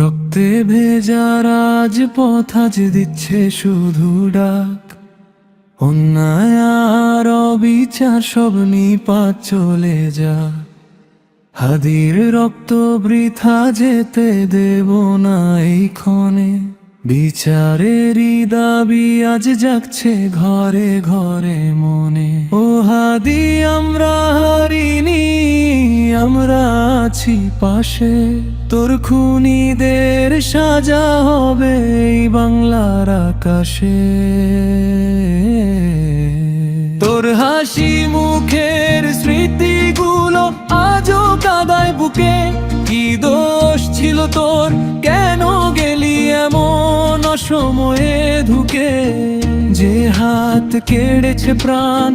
রক্তে ভেজা রাজপথ আজ দিচ্ছে শুধু ডাক, অন্যায় আর অবিচার সব নিপাত চলে যা। হাদির রক্ত বৃথা যেতে দেব না এই ক্ষণে, বিচারেরই দাবি আজ জাগছে ঘরে ঘরে মনে। ও হাদি আমরা হারিনি, আমরা আছি পাশে, তোর খুনিদের সাজা হবে এই বাংলার আকাশে। তোর হাসি মুখের স্মৃতিগুলো আজও কাদায় বুকে, কি দোষ ছিল তোর, কেন গেলি এমন অসময়ে ধুকে? যে হাত কেড়েছে প্রাণ,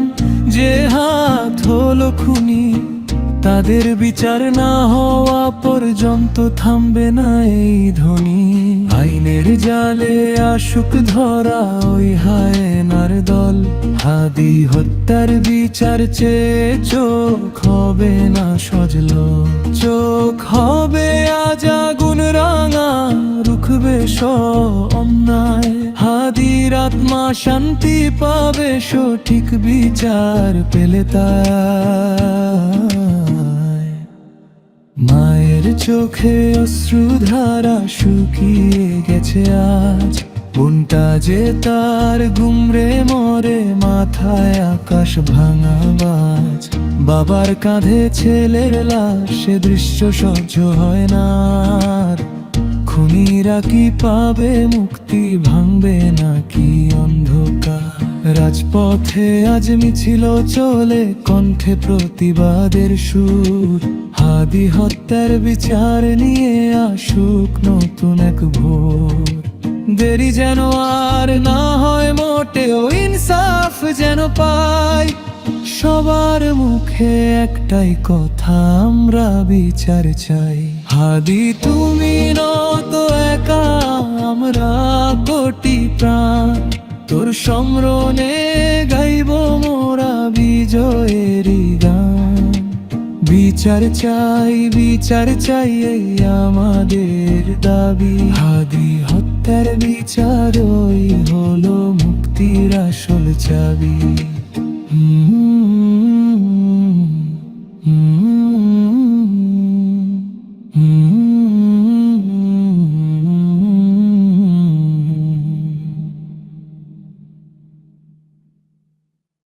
যে হাত হলো খুনি, তাদের বিচার না হওয়া পর্যন্ত থামবে না এই ধ্বনি। আইনের জালে আসুক ধরা ওই হায়নার দল, হাদি হত্যার বিচার চেয়ে চোখ হবে না সজল। চোখ হবে আজ আগুন রাঙা, রুখবে অন্যায়। হাদির আত্মা শান্তি পাবে সঠিক বিচার পেলে তাই। মায়ের চোখে অশ্রুধারা শুকিয়ে গেছে আজ, বোনটা যে তার গুমরে মরে, মাথায় আকাশ ভাঙা বাজ। বাবার কাঁধে ছেলের লাশ, সে দৃশ্য সহ্য হয় না আর। খুনিরা কি পাবে মুক্তি, ভাঙবে নাকি অন্ধকার? রাজপথে আজ মিছিল চলে, কণ্ঠে প্রতিবাদের সুর। হাদি হত্যার বিচার নিয়ে আসুক নতুন এক ভোর। দেরি যেন আর না হয় মোটেও, ইনসাফ যেন পাই। সবার মুখে একটাই কথা, আমরা বিচার চাই। হাদি তুমি নত একা, আমরা কোটি প্রাণ, তোর সম্রণে গাইব মোরা বিজয়েরই গান। বিচার চাই, বিচার চাই, এই আমাদের দাবি। হাদি হত্যার বিচারই হলো মুক্তির আসল চাবি।